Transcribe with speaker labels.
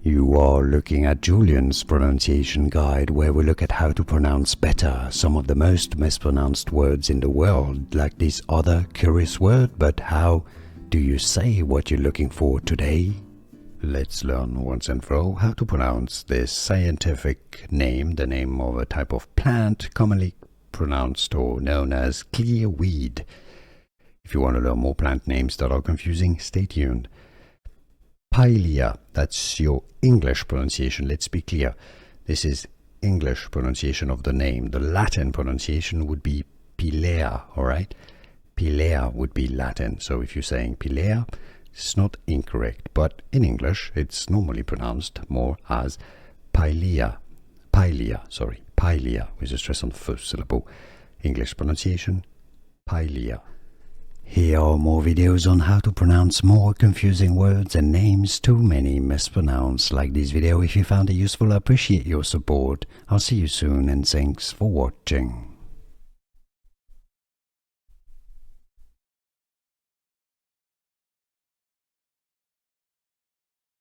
Speaker 1: You are looking at Julian's pronunciation guide, where we look at how to pronounce better some of the most mispronounced words in the world, like this other curious word. But how do you say what you're looking for today? Let's learn once and for all how to pronounce this scientific name, the name of a type of plant commonly pronounced or known as clear weed. If you want to learn more plant names that are confusing, stay tuned. Pilea, that's your English pronunciation. Let's be clear. This is English pronunciation of the name. The Latin pronunciation would be Pilea, alright? Pilea would be Latin. So if you're saying Pilea, it's not incorrect. But in English, it's normally pronounced more as Pilea. Pilea, with a stress on the first syllable. English pronunciation, Pilea. Here are more videos on how to pronounce more confusing words and names too many mispronounced. Like this video if you found it useful. I appreciate your support. I'll see you soon and thanks for watching.